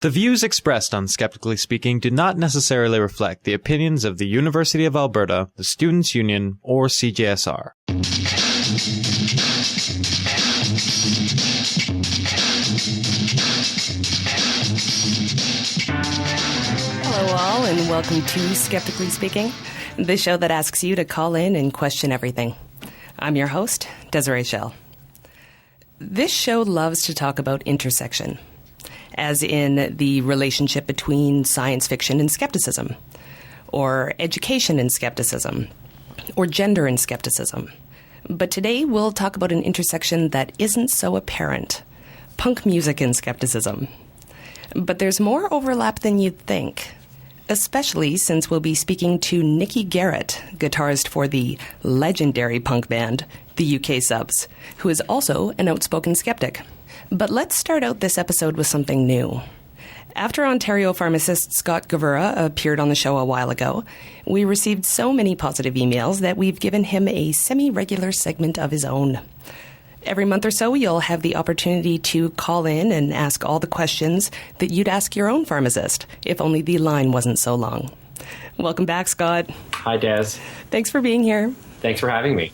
The views expressed on Skeptically Speaking do not necessarily reflect the opinions of the University of Alberta, the Students' Union, or CJSR. Hello all, and welcome to Skeptically Speaking, the show that asks you to call in and question everything. I'm your host, Desiree Schell. This show loves to talk about intersection, as in the relationship between science fiction and skepticism, or education and skepticism, or gender and skepticism. But today we'll talk about an intersection that isn't so apparent: punk music and skepticism. But there's more overlap than you'd think, especially since we'll be speaking to Nicky Garratt, guitarist for the legendary punk band, the UK Subs, who is also an outspoken skeptic. But let's start out this episode with something new. After Ontario pharmacist Scott Gavura appeared on the show a while ago, we received so many positive emails that we've given him a semi-regular segment of his own. Every month or so, you'll have the opportunity to call in and ask all the questions that you'd ask your own pharmacist, if only the line wasn't so long. Welcome back, Scott. Hi, Des. Thanks for being here. Thanks for having me.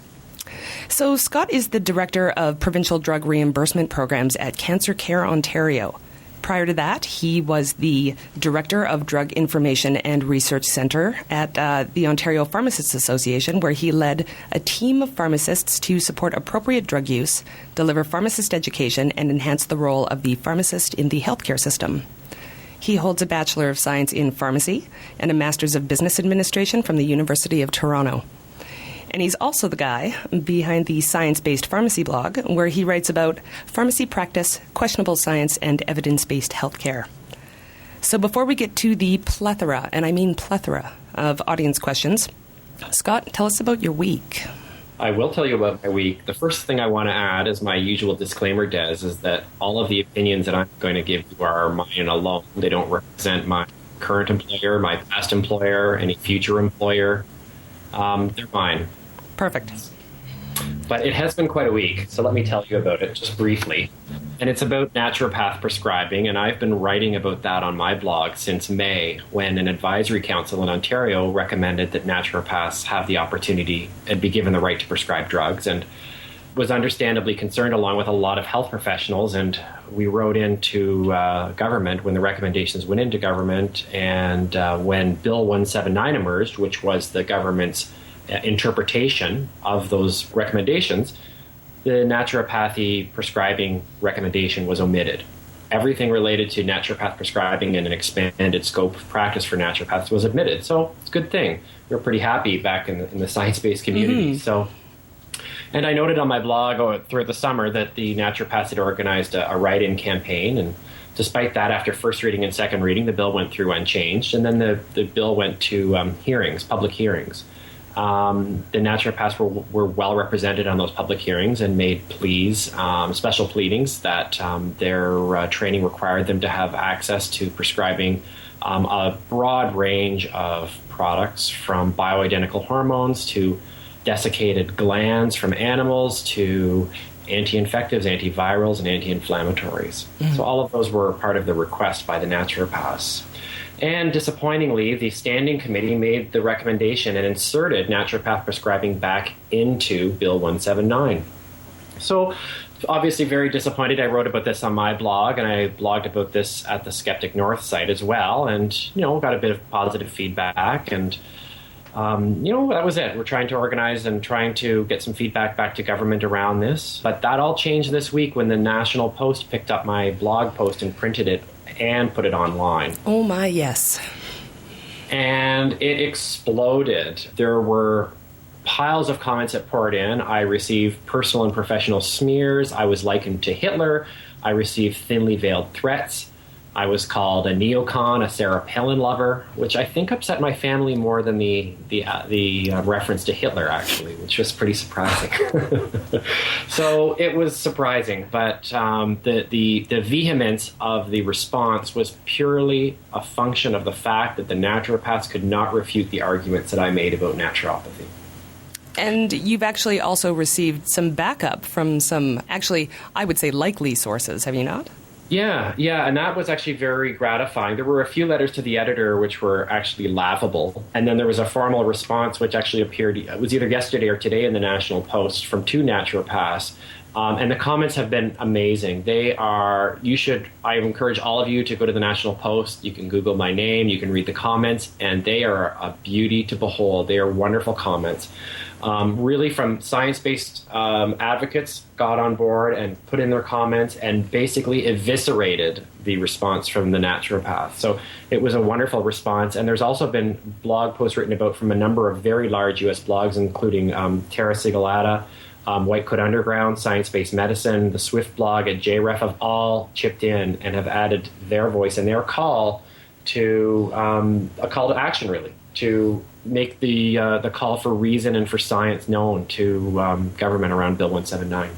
So Scott is the Director of Provincial Drug Reimbursement Programs at Cancer Care Ontario. Prior to that, he was the Director of Drug Information and Research Centre at the Ontario Pharmacists Association, where he led a team of pharmacists to support appropriate drug use, deliver pharmacist education, and enhance the role of the pharmacist in the healthcare system. He holds a Bachelor of Science in Pharmacy and a Master's of Business Administration from the University of Toronto. And he's also the guy behind the Science-Based Pharmacy blog, where he writes about pharmacy practice, questionable science, and evidence-based healthcare. So before we get to the plethora, and I mean plethora, of audience questions, Scott, tell us about your week. I will tell you about my week. The first thing I want to add as my usual disclaimer, Des, is that all of the opinions that I'm going to give you are mine alone. They don't represent my current employer, my past employer, any future employer. They're mine. Perfect. But it has been quite a week, so let me tell you about it just briefly. And it's about naturopath prescribing, and I've been writing about that on my blog since May, when an advisory council in Ontario recommended that naturopaths have the opportunity and be given the right to prescribe drugs, and was understandably concerned along with a lot of health professionals. And we wrote into government when the recommendations went into government, and when Bill 179 emerged, which was the government's interpretation of those recommendations, the naturopathy prescribing recommendation was omitted. Everything related to naturopath prescribing and an expanded scope of practice for naturopaths was omitted. So it's a good thing. We're pretty happy back in the science-based community. And I noted on my blog throughout the summer that the naturopaths had organized a write-in campaign, and despite that, after first reading and second reading, the bill went through unchanged, and then the bill went to hearings, public hearings. The naturopaths were well represented on those public hearings and made pleas, special pleadings that their training required them to have access to prescribing a broad range of products, from bioidentical hormones to desiccated glands from animals to anti-infectives, antivirals, and anti-inflammatories. So all of those were part of the request by the naturopaths. And disappointingly, the standing committee made the recommendation and inserted naturopath prescribing back into Bill 179. So obviously very disappointed. I wrote about this on my blog, and I blogged about this at the Skeptic North site as well, and, got a bit of positive feedback. And, that was it. We're trying to organize and trying to get some feedback back to government around this. But that all changed this week when the National Post picked up my blog post and printed it and put it online. Oh my, yes. And it exploded. There were piles of comments that poured in. I received personal and professional smears. I was likened to Hitler. I received thinly veiled threats. I was called a neocon, a Sarah Palin lover, which I think upset my family more than the reference to Hitler, actually, which was pretty surprising. So it was surprising, but the vehemence of the response was purely a function of the fact that the naturopaths could not refute the arguments that I made about naturopathy. And you've actually also received some backup from some, actually, I would say likely sources, have you not? Yeah, and that was actually very gratifying. There were a few letters to the editor which were actually laughable, and then there was a formal response which actually appeared, it was either yesterday or today in the National Post from two naturopaths, and the comments have been amazing. I encourage all of you to go to the National Post. You can Google my name, you can read the comments, and they are a beauty to behold. They are wonderful comments. Really from science-based advocates got on board and put in their comments and basically eviscerated the response from the naturopath. So it was a wonderful response. And there's also been blog posts written about from a number of very large U.S. blogs, including Terra Sigillata, White Coat Underground, Science-Based Medicine, the Swift blog, and JREF have all chipped in and have added their voice and their call to a call to action, really, to make the call for reason and for science known to government around Bill 179.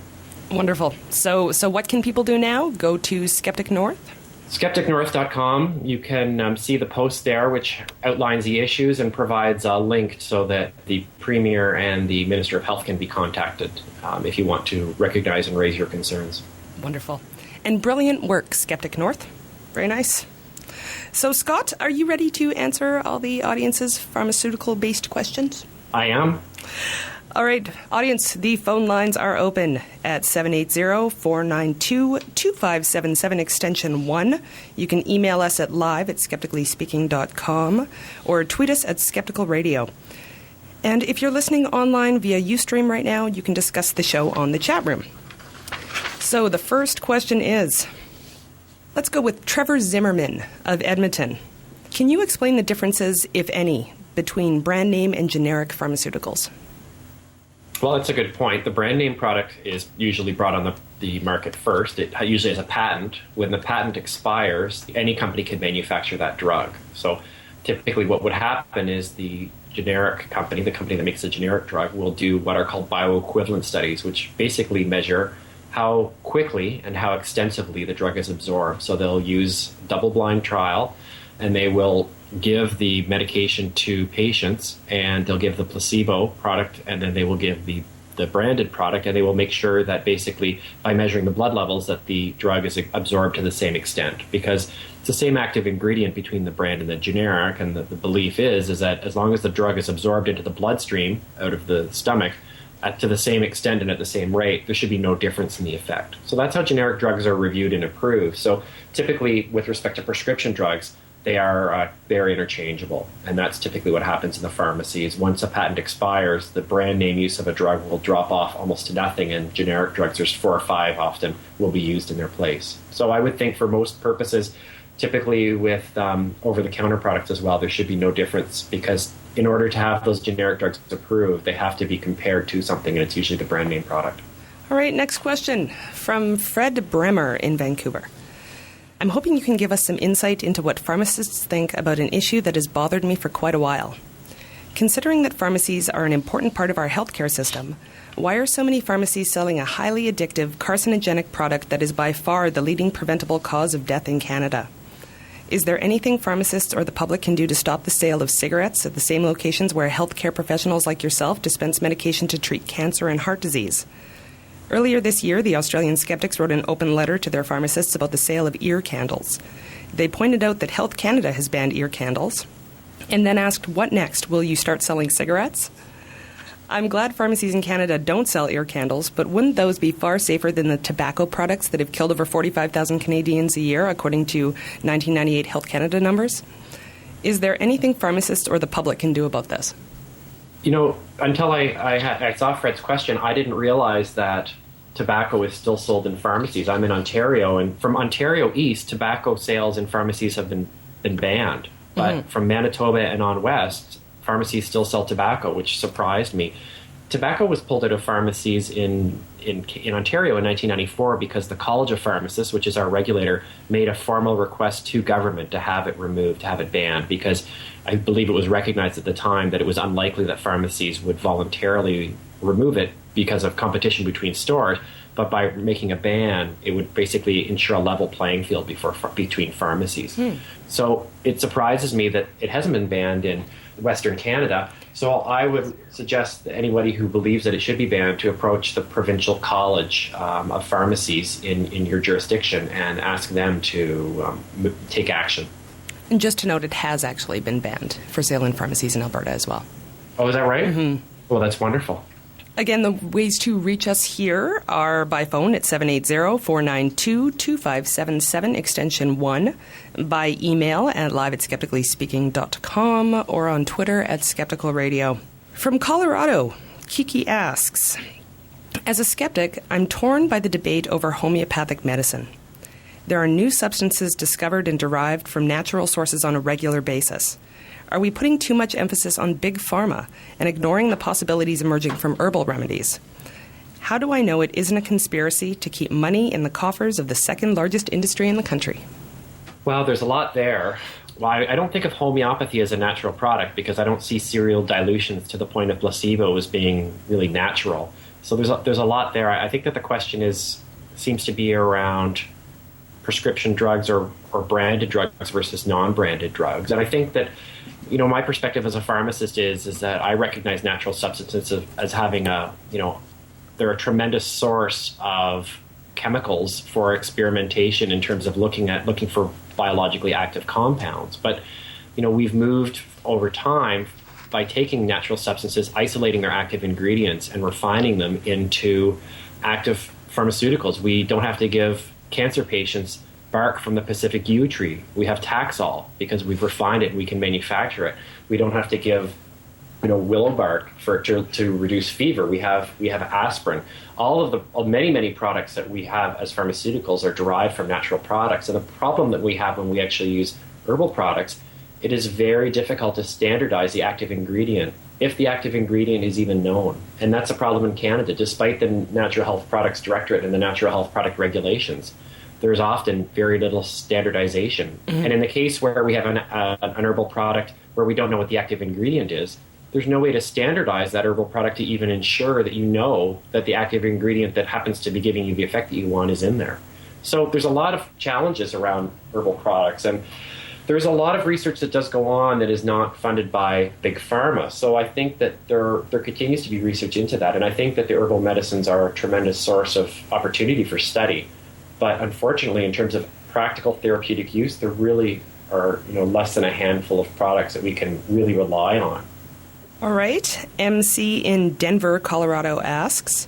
Wonderful. So what can people do now? Go to Skeptic North? SkepticNorth.com. You can see the post there, which outlines the issues and provides a link so that the Premier and the Minister of Health can be contacted if you want to recognize and raise your concerns. Wonderful. And brilliant work, Skeptic North. Very nice. So, Scott, are you ready to answer all the audience's pharmaceutical-based questions? I am. All right, audience, the phone lines are open at 780-492-2577, extension 1. You can email us at live@skepticallyspeaking.com or tweet us at Skeptical Radio. And if you're listening online via Ustream right now, you can discuss the show on the chat room. So the first question is, let's go with Trevor Zimmerman of Edmonton. Can you explain the differences, if any, between brand name and generic pharmaceuticals? Well, that's a good point. The brand name product is usually brought on the market first. It usually has a patent. When the patent expires, any company can manufacture that drug. So typically what would happen is the generic company, the company that makes the generic drug, will do what are called bioequivalent studies, which basically measure how quickly and how extensively the drug is absorbed. So they'll use double-blind trial, and they will give the medication to patients, and they'll give the placebo product, and then they will give the branded product, and they will make sure that basically by measuring the blood levels that the drug is absorbed to the same extent, because it's the same active ingredient between the brand and the generic, and the belief is that as long as the drug is absorbed into the bloodstream out of the stomach to the same extent and at the same rate, there should be no difference in the effect. So that's how generic drugs are reviewed and approved. So typically with respect to prescription drugs, they're interchangeable, and that's typically what happens in the pharmacies. Once a patent expires, the brand name use of a drug will drop off almost to nothing, and generic drugs, there's 4 or 5 often, will be used in their place. So I would think for most purposes, typically with over-the-counter products as well, there should be no difference, because in order to have those generic drugs approved, they have to be compared to something, and it's usually the brand name product. All right, next question from Fred Bremer in Vancouver. I'm hoping you can give us some insight into what pharmacists think about an issue that has bothered me for quite a while. Considering that pharmacies are an important part of our healthcare system, why are so many pharmacies selling a highly addictive, carcinogenic product that is by far the leading preventable cause of death in Canada? Is there anything pharmacists or the public can do to stop the sale of cigarettes at the same locations where healthcare professionals like yourself dispense medication to treat cancer and heart disease? Earlier this year, the Australian Skeptics wrote an open letter to their pharmacists about the sale of ear candles. They pointed out that Health Canada has banned ear candles, and then asked, what next? Will you start selling cigarettes? I'm glad pharmacies in Canada don't sell ear candles, but wouldn't those be far safer than the tobacco products that have killed over 45,000 Canadians a year, according to 1998 Health Canada numbers? Is there anything pharmacists or the public can do about this? You know, until I saw Fred's question, I didn't realize that tobacco is still sold in pharmacies. I'm in Ontario, and from Ontario east, tobacco sales in pharmacies have been banned. But from Manitoba and on west, pharmacies still sell tobacco, which surprised me. Tobacco was pulled out of pharmacies in Ontario in 1994 because the College of Pharmacists, which is our regulator, made a formal request to government to have it removed, to have it banned, because I believe it was recognized at the time that it was unlikely that pharmacies would voluntarily remove it because of competition between stores. But by making a ban, it would basically ensure a level playing field between pharmacies. So it surprises me that it hasn't been banned in Western Canada. So I would suggest that anybody who believes that it should be banned to approach the provincial college of pharmacies in your jurisdiction and ask them to take action. And just to note, it has actually been banned for sale in pharmacies in Alberta as well. Oh, is that right? Mm-hmm. Well, that's wonderful. Again, the ways to reach us here are by phone at 780-492-2577, extension 1, by email at live@skepticallyspeaking.com, or on Twitter at Skeptical Radio. From Colorado, Kiki asks, as a skeptic, I'm torn by the debate over homeopathic medicine. There are new substances discovered and derived from natural sources on a regular basis. Are we putting too much emphasis on big pharma and ignoring the possibilities emerging from herbal remedies? How do I know it isn't a conspiracy to keep money in the coffers of the second largest industry in the country? Well, there's a lot there. Well, I don't think of homeopathy as a natural product because I don't see serial dilutions to the point of placebo as being really natural. So there's a lot there. I think that the question seems to be around prescription drugs or branded drugs versus non-branded drugs. And I think that, my perspective as a pharmacist is that I recognize natural substances as having they're a tremendous source of chemicals for experimentation in terms of looking for biologically active compounds. But, we've moved over time by taking natural substances, isolating their active ingredients and refining them into active pharmaceuticals. We don't have to give cancer patients bark from the Pacific yew tree. We have Taxol because we've refined it and we can manufacture it. We don't have to give willow bark to reduce fever. We have aspirin. All of the many products that we have as pharmaceuticals are derived from natural products. And the problem that we have when we actually use herbal products, it is very difficult to standardize the active ingredient if the active ingredient is even known. And that's a problem in Canada, despite the Natural Health Products Directorate and the Natural Health Product Regulations. There's often very little standardization. Mm-hmm. And in the case where we have an herbal product where we don't know what the active ingredient is, there's no way to standardize that herbal product to even ensure that you know that the active ingredient that happens to be giving you the effect that you want is in there. So there's a lot of challenges around herbal products. And there's a lot of research that does go on that is not funded by big pharma. So I think that there continues to be research into that. And I think that the herbal medicines are a tremendous source of opportunity for study. But unfortunately, in terms of practical therapeutic use, there really are less than a handful of products that we can really rely on. All right. MC in Denver, Colorado asks,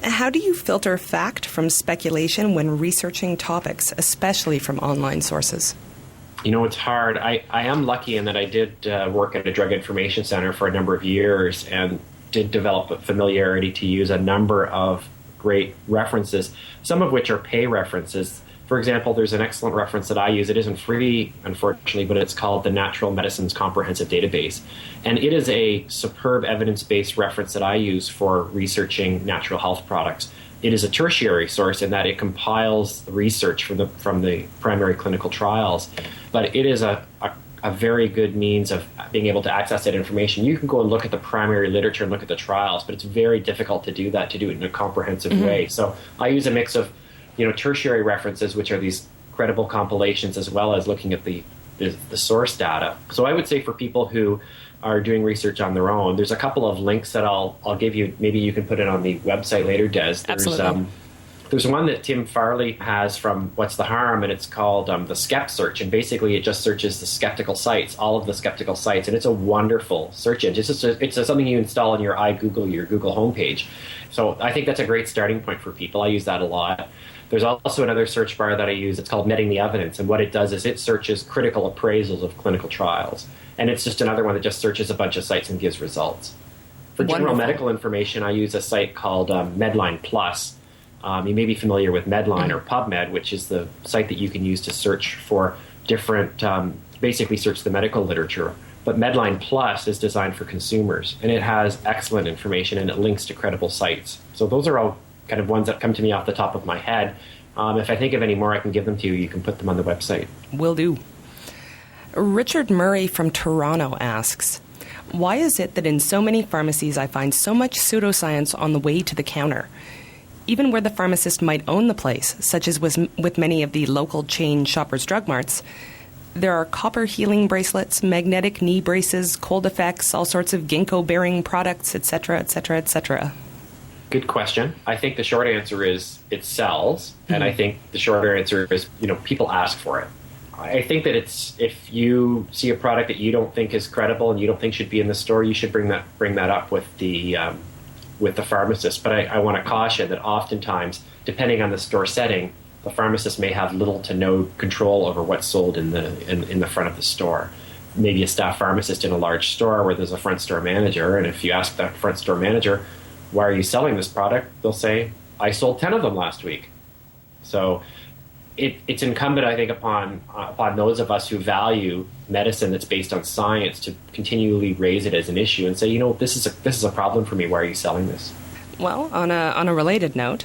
how do you filter fact from speculation when researching topics, especially from online sources? It's hard. I am lucky in that I did work at a drug information center for a number of years and did develop a familiarity to use a number of great references, some of which are pay references. For example, there's an excellent reference that I use. It isn't free, unfortunately, but it's called the Natural Medicines Comprehensive Database. And it is a superb evidence-based reference that I use for researching natural health products. It is a tertiary source in that it compiles the research from the primary clinical trials, but it is a very good means of being able to access that information. You can go and look at the primary literature and look at the trials, but it's very difficult to do it in a comprehensive way. So I use a mix of tertiary references, which are these credible compilations, as well as looking at the source data. So I would say for people who are doing research on their own, there's a couple of links that I'll give you. Maybe you can put it on the website later, Des. Absolutely. There's one that Tim Farley has from What's the Harm, and it's called the Skep Search. And basically it just searches the skeptical sites, all of the skeptical sites. And it's a wonderful search engine. It's something you install on your Google homepage. So I think that's a great starting point for people. I use that a lot. There's also another search bar that I use. It's called Netting the Evidence. And what it does is it searches critical appraisals of clinical trials. And it's just another one that just searches a bunch of sites and gives results. For general medical information, I use a site called Medline Plus. You may be familiar with Medline or PubMed, which is the site that you can use to search for different, basically search the medical literature. But Medline Plus is designed for consumers, and it has excellent information, and it links to credible sites. So those are all kind of ones that come to me off the top of my head. If I think of any more, I can give them to you. You can put them on the website. Will do. Richard Murray from Toronto asks, why is it that in so many pharmacies I find so much pseudoscience on the way to the counter? even where the pharmacist might own the place, such as with many of the local chain Shoppers Drug Marts, there are copper healing bracelets, magnetic knee braces, cold effects, all sorts of ginkgo-bearing products, etc., etc., etc. Good question. I think the short answer is it sells, and I think the shorter answer is, people ask for it. I think that if you see a product that you don't think is credible and you don't think should be in the store, you should bring that up with the pharmacist. But I want to caution that oftentimes, depending on the store setting, the pharmacist may have little to no control over what's sold in the front of the store. Maybe a staff pharmacist in a large store where there's a front store manager, and if you ask that front store manager, "Why are you selling this product?" they'll say, "I sold 10 of them last week." So it's incumbent, I think, upon those of us who value medicine that's based on science to continually raise it as an issue and say, this is a problem for me. Why are you selling this? Well, on a related note,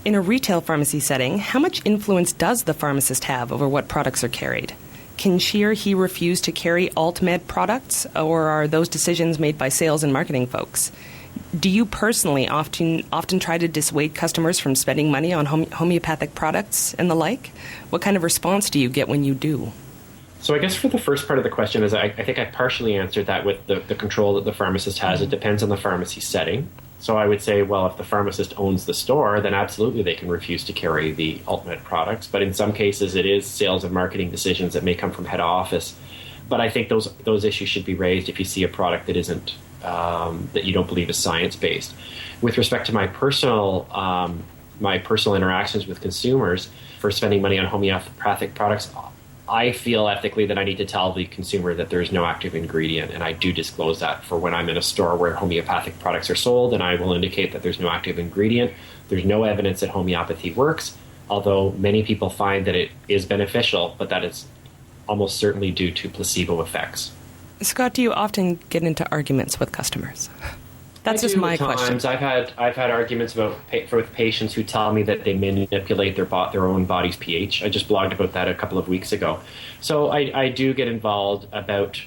in a retail pharmacy setting, how much influence does the pharmacist have over what products are carried? Can she or he refuse to carry alt-med products, or are those decisions made by sales and marketing folks? Do you personally often try to dissuade customers from spending money on homeopathic products and the like? What kind of response do you get when you do? So I guess for the first part of the question is I think I partially answered that with the control that the pharmacist has. It depends on the pharmacy setting. So I would say, well, if the pharmacist owns the store, then absolutely they can refuse to carry the alt-med products. But in some cases, it is sales and marketing decisions that may come from head office. But I think those issues should be raised if you see a product that isn't that you don't believe is science-based. With respect to my personal interactions with consumers for spending money on homeopathic products, I feel ethically that I need to tell the consumer that there's no active ingredient, and I do disclose that for when I'm in a store where homeopathic products are sold, and I will indicate that there's no active ingredient. There's no evidence that homeopathy works, although many people find that it is beneficial, but that is almost certainly due to placebo effects. Scott, do you often get into arguments with customers? That's just my question. I've had arguments with patients who tell me that they manipulate their own body's pH. I just blogged about that a couple of weeks ago. So I do get involved about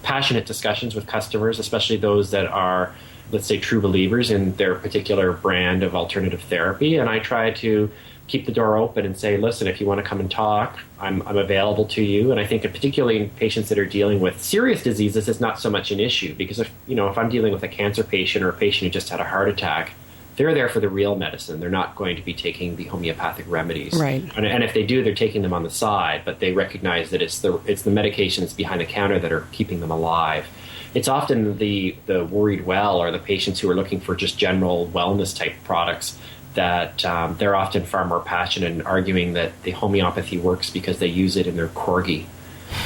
passionate discussions with customers, especially those that are, let's say, true believers in their particular brand of alternative therapy, and I try to keep the door open and say, listen, if you want to come and talk, I'm available to you. And I think particularly in patients that are dealing with serious diseases, it's not so much an issue, because if I'm dealing with a cancer patient or a patient who just had a heart attack, they're there for the real medicine. They're not going to be taking the homeopathic remedies. Right. And if they do, they're taking them on the side, but they recognize that it's the medication that's behind the counter that are keeping them alive. It's often the worried well or the patients who are looking for just general wellness type products that they're often far more passionate in arguing that the homeopathy works because they use it in their corgi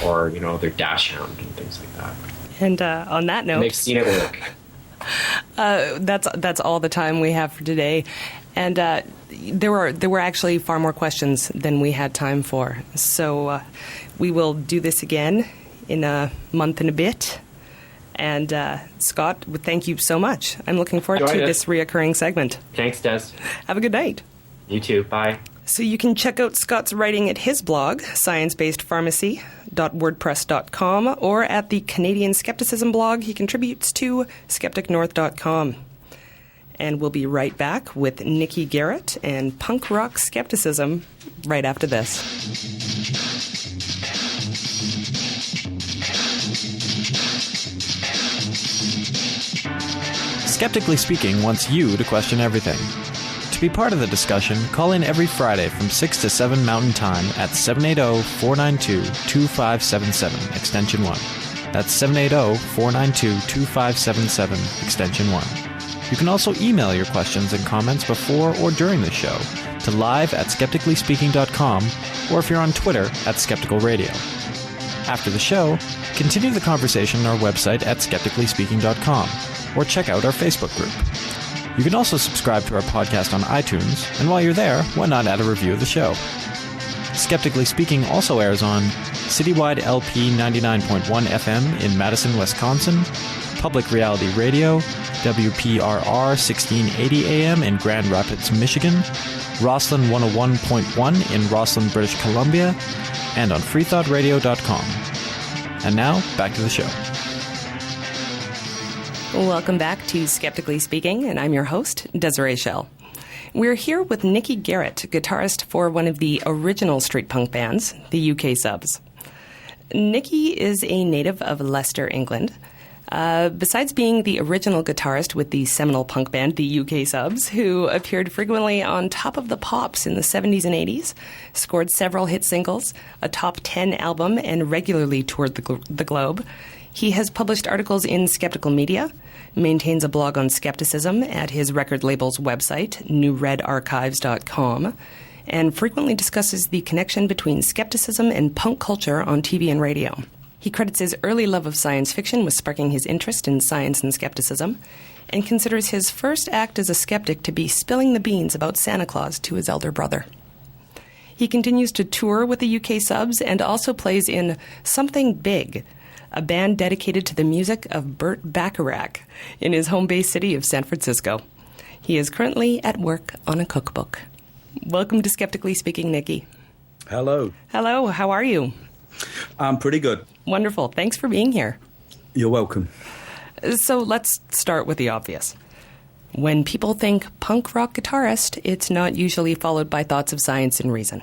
or, their dachshund and things like that. And on that note... they've seen it work. That's all the time we have for today. And there were actually far more questions than we had time for. So we will do this again in a month and a bit. And Scott, thank you so much. I'm looking forward to this reoccurring segment. Thanks, Des. Have a good night. You too. Bye. So you can check out Scott's writing at his blog, sciencebasedpharmacy.wordpress.com, or at the Canadian Skepticism blog he contributes to, skepticnorth.com. And we'll be right back with Nicky Garratt and punk rock skepticism right after this. Skeptically Speaking wants you to question everything. To be part of the discussion, call in every Friday from 6 to 7 Mountain Time at 780-492-2577, extension 1. That's 780-492-2577, extension 1. You can also email your questions and comments before or during the show to live@skepticallyspeaking.com, or if you're on Twitter @skepticalradio. After the show, continue the conversation on our website at skepticallyspeaking.com, or check out our Facebook group. You can also subscribe to our podcast on iTunes, and while you're there, why not add a review of the show? Skeptically Speaking also airs on Citywide LP 99.1 FM in Madison, Wisconsin, Public Reality Radio, WPRR 1680 AM in Grand Rapids, Michigan, Roslyn 101.1 in Roslyn, British Columbia, and on freethoughtradio.com. And now, back to the show. Welcome back to Skeptically Speaking, and I'm your host, Desiree Schell. We're here with Nicky Garratt, guitarist for one of the original street punk bands, the UK Subs. Nicky is a native of Leicester, England. Besides being the original guitarist with the seminal punk band, the UK Subs, who appeared frequently on Top of the Pops in the 70s and 80s, scored several hit singles, a top 10 album, and regularly toured the globe, he has published articles in Skeptical Media, maintains a blog on skepticism at his record label's website, newredarchives.com, and frequently discusses the connection between skepticism and punk culture on TV and radio. He credits his early love of science fiction with sparking his interest in science and skepticism, and considers his first act as a skeptic to be spilling the beans about Santa Claus to his elder brother. He continues to tour with the UK Subs and also plays in Something Big, a band dedicated to the music of Burt Bacharach in his home base city of San Francisco. He is currently at work on a cookbook. Welcome to Skeptically Speaking, Nicky. Hello. Hello, how are you? I'm pretty good. Wonderful. Thanks for being here. You're welcome. So let's start with the obvious. When people think punk rock guitarist, it's not usually followed by thoughts of science and reason.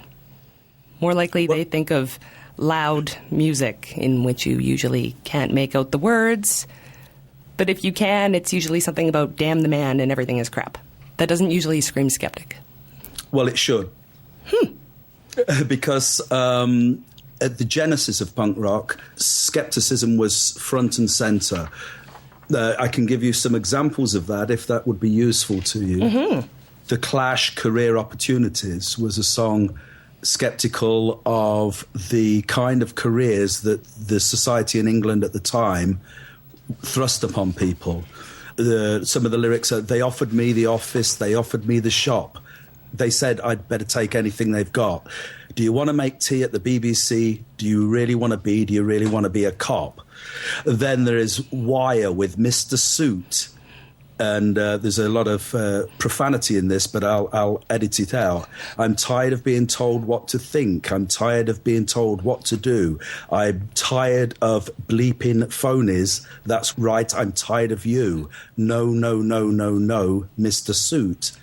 More likely, they think of loud music in which you usually can't make out the words. But if you can, it's usually something about damn the man and everything is crap. That doesn't usually scream skeptic. Well, it should. Because at the genesis of punk rock, skepticism was front and centre. I can give you some examples of that if that would be useful to you. Mm-hmm. The Clash, Career Opportunities, was a song sceptical of the kind of careers that the society in England at the time thrust upon people. Some of the lyrics are, they offered me the office, they offered me the shop. They said I'd better take anything they've got. Do you want to make tea at the BBC? Do you really want to be a cop? Then there is Wire with Mr. Suit. And there's a lot of profanity in this, but I'll edit it out. I'm tired of being told what to think. I'm tired of being told what to do. I'm tired of bleeping phonies. That's right, I'm tired of you. No, no, no, no, no, Mr. Suit.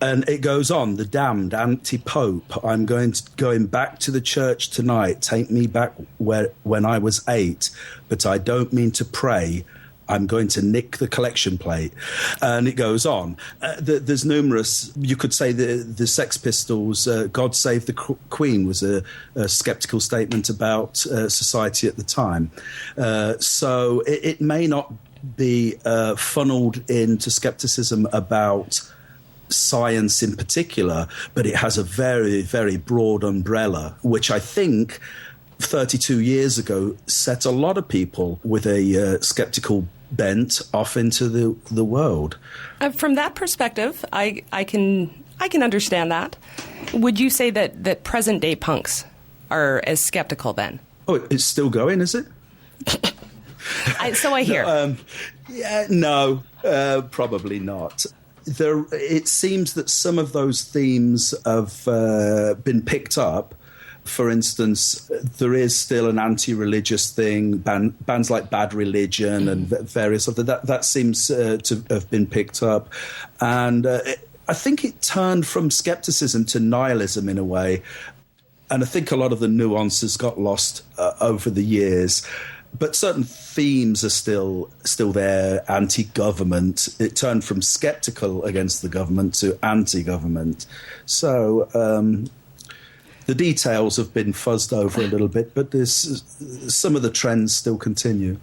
And it goes on. The Damned, Anti-Pope. I'm going back to the church tonight. Take me back when I was 8. But I don't mean to pray. I'm going to nick the collection plate. And it goes on. There's numerous, you could say the Sex Pistols, God Save the Queen was a sceptical statement about society at the time. So it may not be funneled into skepticism about science in particular, but it has a very, very broad umbrella, which I think 32 years ago set a lot of people with a skeptical bent off into the world. From that perspective, I can understand that. Would you say that present day punks are as skeptical then? Oh, it's still going, is it? So I hear. No, probably not. It seems that some of those themes have been picked up. For instance, there is still an anti-religious thing, bands like Bad Religion and various other that seems to have been picked up. And I think it turned from skepticism to nihilism in a way. And I think a lot of the nuances got lost over the years. But certain themes are still there, anti-government. It turned from skeptical against the government to anti-government. So the details have been fuzzed over a little bit, but some of the trends still continue.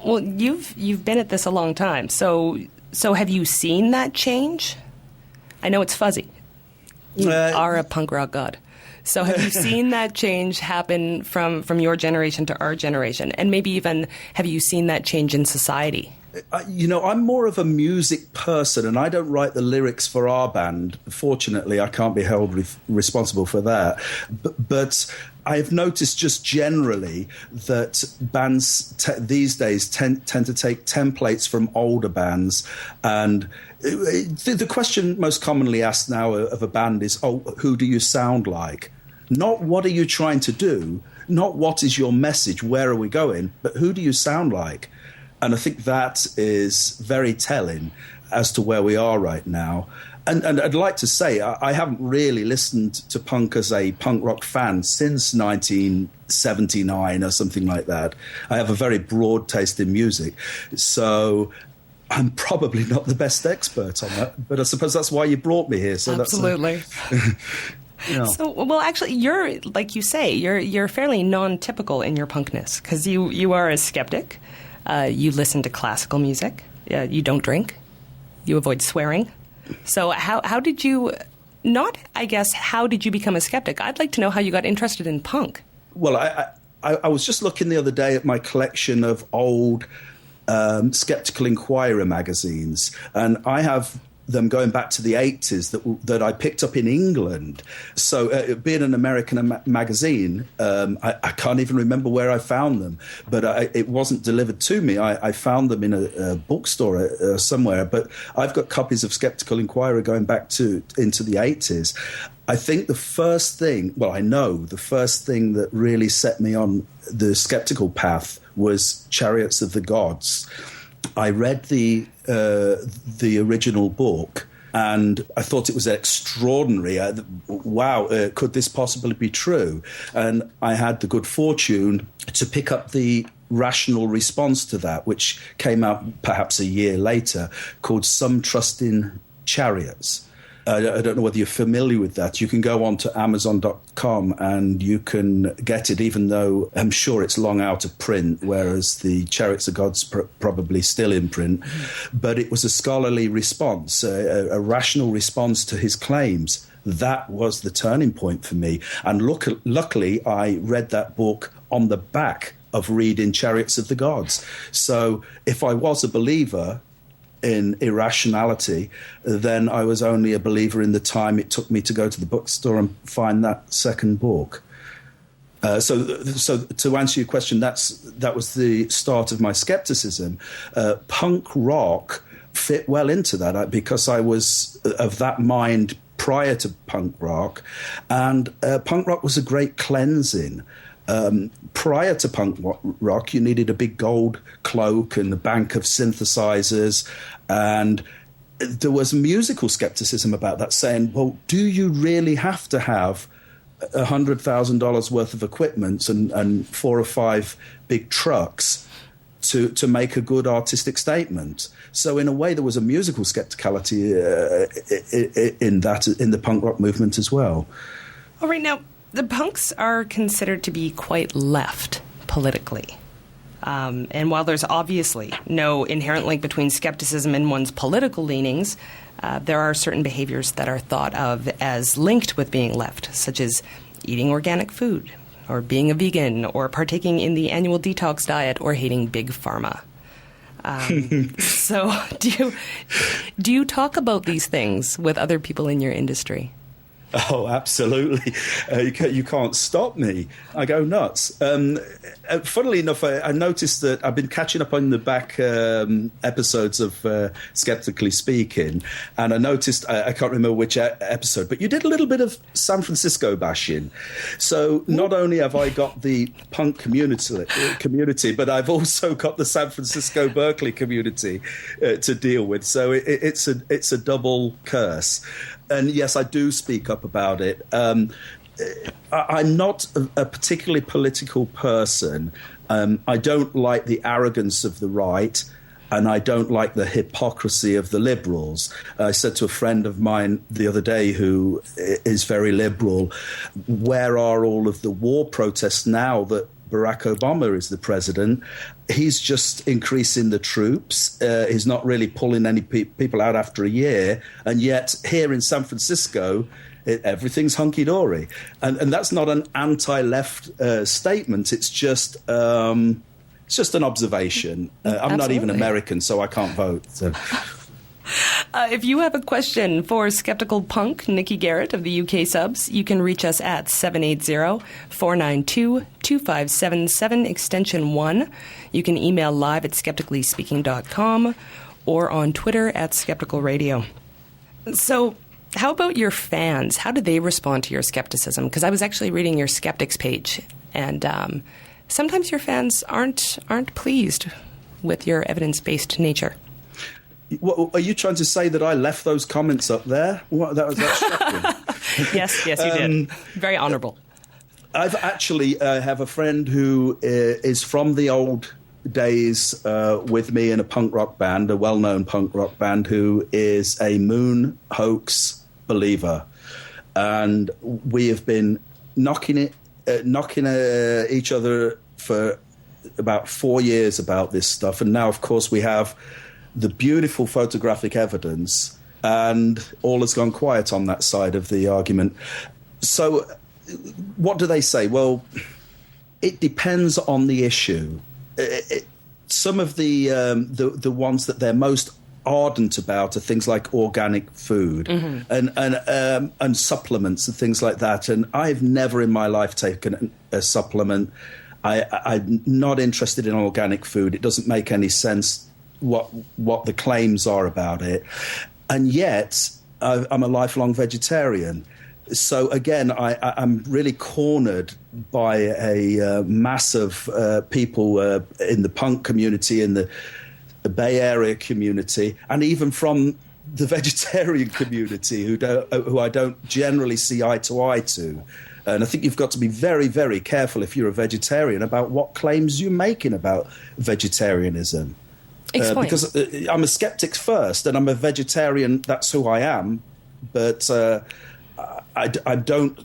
Well, you've been at this a long time. So have you seen that change? I know it's fuzzy. You are a punk rock god. So have you seen that change happen from your generation to our generation? And maybe even have you seen that change in society? I'm more of a music person, and I don't write the lyrics for our band. Fortunately, I can't be held responsible for that. But I've noticed just generally that bands these days tend to take templates from older bands. And the question most commonly asked now of a band is, who do you sound like? Not what are you trying to do, not what is your message, where are we going, but who do you sound like? And I think that is very telling as to where we are right now. And I'd like to say I haven't really listened to punk as a punk rock fan since 1979 or something like that. I have a very broad taste in music, so I'm probably not the best expert on that. But I suppose that's why you brought me here. So absolutely. Yeah. So, well, actually, you're, like you say, you're fairly non-typical in your punkness, because you are a skeptic. You listen to classical music. You don't drink. You avoid swearing. So how did you, how did you become a skeptic? I'd like to know how you got interested in punk. Well, I was just looking the other day at my collection of old Skeptical Inquirer magazines, and I have them going back to the 80s that I picked up in England. So being an American magazine, I can't even remember where I found them, but it wasn't delivered to me. I found them in a bookstore somewhere, but I've got copies of Skeptical Inquirer going back into the 80s. I think the first thing that really set me on the skeptical path was Chariots of the Gods. I read the original book, and I thought it was extraordinary. Could this possibly be true? And I had the good fortune to pick up the rational response to that, which came out perhaps a year later, called Some Trust in Chariots. I don't know whether you're familiar with that. You can go on to Amazon.com and you can get it, even though I'm sure it's long out of print, whereas the Chariots of God's probably still in print. But it was a scholarly response, a rational response to his claims. That was the turning point for me. And luckily, I read that book on the back of reading Chariots of the Gods. So if I was a believer in irrationality, then I was only a believer in the time it took me to go to the bookstore and find that second book. So to answer your question, that was the start of my skepticism. Punk rock fit well into that because I was of that mind prior to punk rock, and punk rock was a great cleansing. Prior to punk rock, you needed a big gold cloak and a bank of synthesizers, and there was musical skepticism about that, saying, well, do you really have to have $100,000 worth of equipment and 4 or 5 big trucks to make a good artistic statement? So in a way, there was a musical skepticality in the punk rock movement as well. All right, now, the punks are considered to be quite left politically. And while there's obviously no inherent link between skepticism and one's political leanings, there are certain behaviors that are thought of as linked with being left, such as eating organic food, or being a vegan, or partaking in the annual detox diet, or hating big pharma. So do you talk about these things with other people in your industry? Oh, absolutely. You can't stop me. I go nuts. Funnily enough, I noticed that I've been catching up on the back episodes of Skeptically Speaking, and I noticed, I can't remember which episode, but you did a little bit of San Francisco bashing. So not only have I got the punk community, but I've also got the San Francisco Berkeley community to deal with. So it's a double curse. And yes, I do speak up about it. I'm not a particularly political person. I don't like the arrogance of the right, and I don't like the hypocrisy of the liberals. I said to a friend of mine the other day who is very liberal, where are all of the war protests now that Barack Obama is the president? He's just increasing the troops. He's not really pulling any people out after a year. And yet here in San Francisco, everything's hunky-dory. And that's not an anti-left statement. It's just an observation. I'm not even American, so I can't vote. So. If you have a question for Skeptical Punk, Nicky Garratt of the UK subs, you can reach us at 780-492-2577, extension 1. You can email live at skepticallyspeaking.com or on Twitter at Skeptical Radio. So how about your fans? How do they respond to your skepticism? Because I was actually reading your skeptics page, and sometimes your fans aren't pleased with your evidence-based nature. What, are you trying to say that I left those comments up there? What, that's shocking. Yes, you did. Very honourable. I've actually have a friend who is from the old days with me in a punk rock band, a well-known punk rock band, who is a moon hoax believer. And we have been knocking each other for about 4 years about this stuff. And now, of course, we have the beautiful photographic evidence, and all has gone quiet on that side of the argument. So what do they say? Well, it depends on the issue. Some of the ones that they're most ardent about are things like organic food and supplements and things like that. And I've never in my life taken a supplement. I'm not interested in organic food. It doesn't make any sense what the claims are about it. And yet I'm a lifelong vegetarian. So again, I'm really cornered by a mass of people in the punk community, in the Bay Area community, and even from the vegetarian community who I don't generally see eye to eye to. And I think you've got to be very, very careful if you're a vegetarian about what claims you're making about vegetarianism. Explain. Because I'm a skeptic first, and I'm a vegetarian. That's who I am. But I don't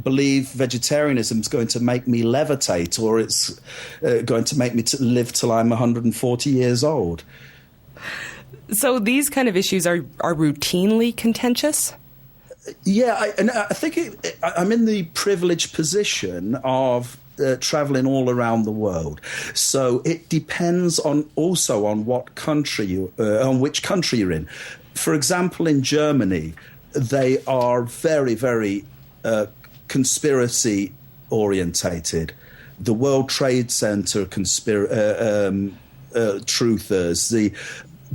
believe vegetarianism is going to make me levitate, or it's going to make me live till I'm 140 years old. So these kind of issues are routinely contentious? Yeah, I think I'm in the privileged position of traveling all around the world. So it depends also on what country on which country you're in. For example, in Germany, they are very, very conspiracy orientated. The World Trade Center truthers, the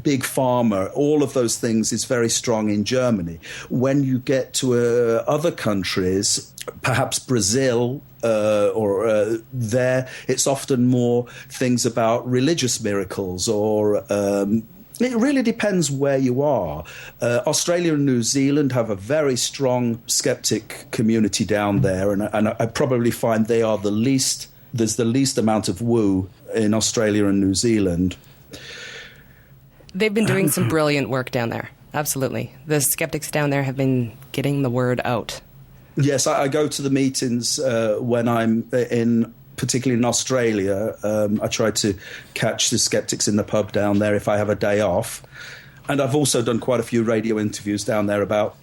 Big Pharma, all of those things is very strong in Germany. When you get to other countries, perhaps Brazil, there, it's often more things about religious miracles or it really depends where you are. Australia and New Zealand have a very strong skeptic community down there, and I probably find they are there's the least amount of woo in Australia and New Zealand. They've been doing some brilliant work down there. Absolutely. The skeptics down there have been getting the word out. Yes, I go to the meetings when I'm particularly in Australia. I try to catch the skeptics in the pub down there if I have a day off. And I've also done quite a few radio interviews down there about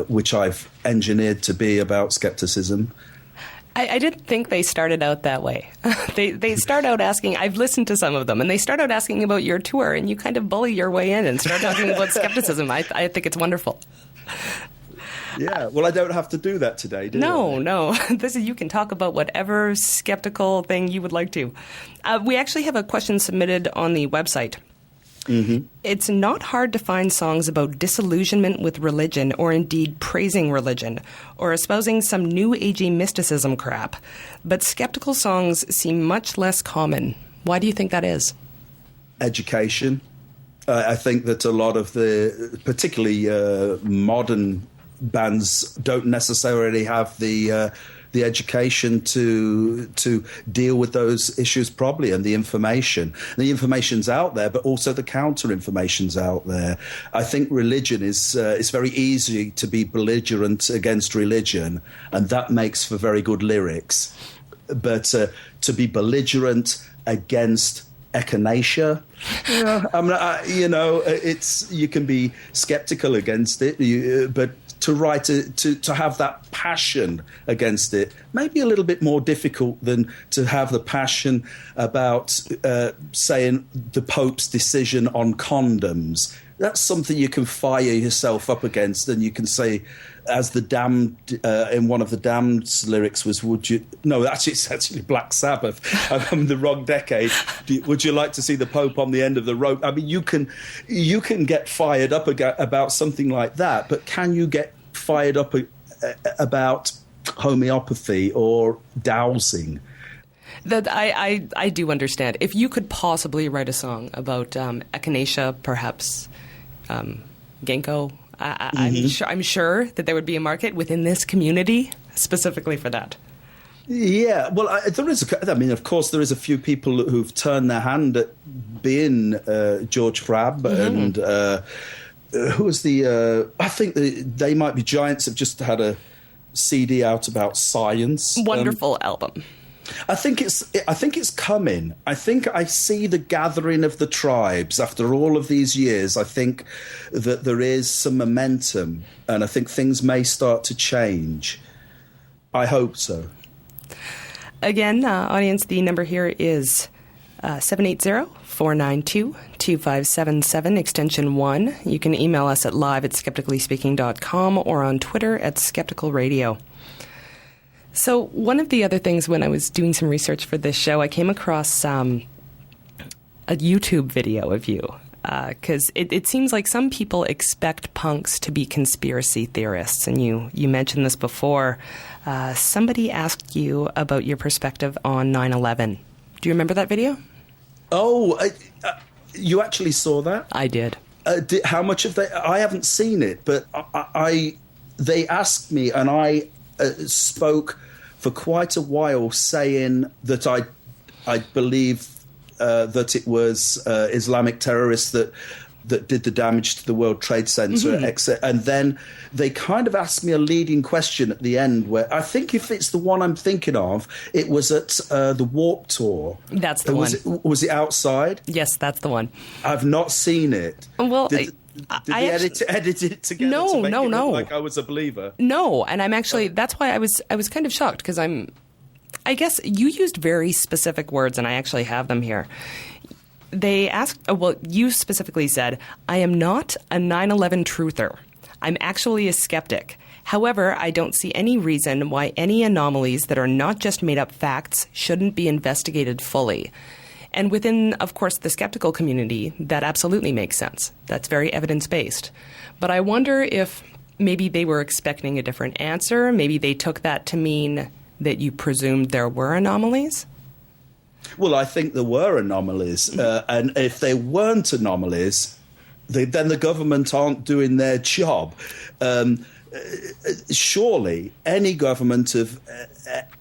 which I've engineered to be about skepticism. I didn't think they started out that way. They start out asking, I've listened to some of them, and they start out asking about your tour, and you kind of bully your way in and start talking about skepticism. I think it's wonderful. Yeah, well, I don't have to do that today, do I? No. You can talk about whatever skeptical thing you would like to. We actually have a question submitted on the website. Mm-hmm. It's not hard to find songs about disillusionment with religion, or indeed praising religion, or espousing some new agey mysticism crap. But skeptical songs seem much less common. Why do you think that is? Education. I think that a lot of the, particularly modern bands, don't necessarily have the education to deal with those issues properly, and the information's out there, but also the counter information's out there. I think religion is it's very easy to be belligerent against religion, and that makes for very good lyrics. But to be belligerent against echinacea, it's, you can be skeptical against it, but to have that passion against it may be a little bit more difficult than to have the passion about saying the Pope's decision on condoms. That's something you can fire yourself up against, and you can say, as the Damned, in one of the Damned's lyrics was, it's actually Black Sabbath. I'm in the wrong decade. Would you like to see the Pope on the end of the rope? I mean, you can get fired up about something like that, but can you get fired up about homeopathy or dowsing? That I do understand. If you could possibly write a song about echinacea, perhaps ginkgo, I'm sure that there would be a market within this community specifically for that. Yeah, well, there is. Of course, there is a few people who've turned their hand at being George Frab and who was the? I think They Might Be Giants have just had a CD out about science. Wonderful album. I think it's coming. I think I see the gathering of the tribes after all of these years. I think that there is some momentum, and I think things may start to change. I hope so. Again, audience, the number here is 780-492-2577, extension 1. You can email us at live@skepticallyspeaking.com or on Twitter @skepticalradio. So one of the other things when I was doing some research for this show, I came across a YouTube video of you. Because it seems like some people expect punks to be conspiracy theorists. And you mentioned this before. Somebody asked you about your perspective on 9/11. Do you remember that video? Oh, you actually saw that? I did. How much of that? I haven't seen it, but they asked me, and I spoke for quite a while saying that I believe that it was Islamic terrorists that did the damage to the World Trade Center, and then they kind of asked me a leading question at the end, where I think if it's the one I'm thinking of, it was at the Warped Tour. That's the one. Was it outside? Yes, that's the one. I've not seen it. Well, Did they edit it together to make it look like I was a believer? No, and I'm actually, that's why I was kind of shocked, because I guess you used very specific words, and I actually have them here. They asked, you specifically said, I am not a 9/11 truther. I'm actually a skeptic. However, I don't see any reason why any anomalies that are not just made-up facts shouldn't be investigated fully. And within, of course, the skeptical community, that absolutely makes sense. That's very evidence-based. But I wonder if maybe they were expecting a different answer. Maybe they took that to mean that you presumed there were anomalies? Well, I think there were anomalies. And if there weren't anomalies, then the government aren't doing their job. Surely any government of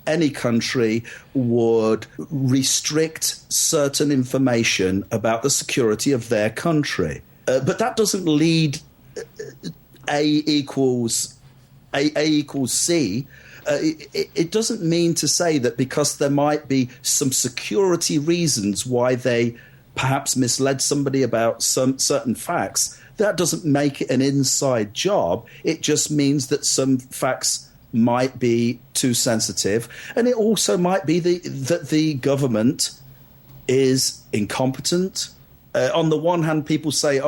any country would restrict certain information about the security of their country. But that doesn't lead A equals C. It doesn't mean to say that because there might be some security reasons why they perhaps misled somebody about some certain facts, that doesn't make it an inside job. It just means that some facts might be too sensitive. And it also might be that the government is incompetent. On the one hand, people say,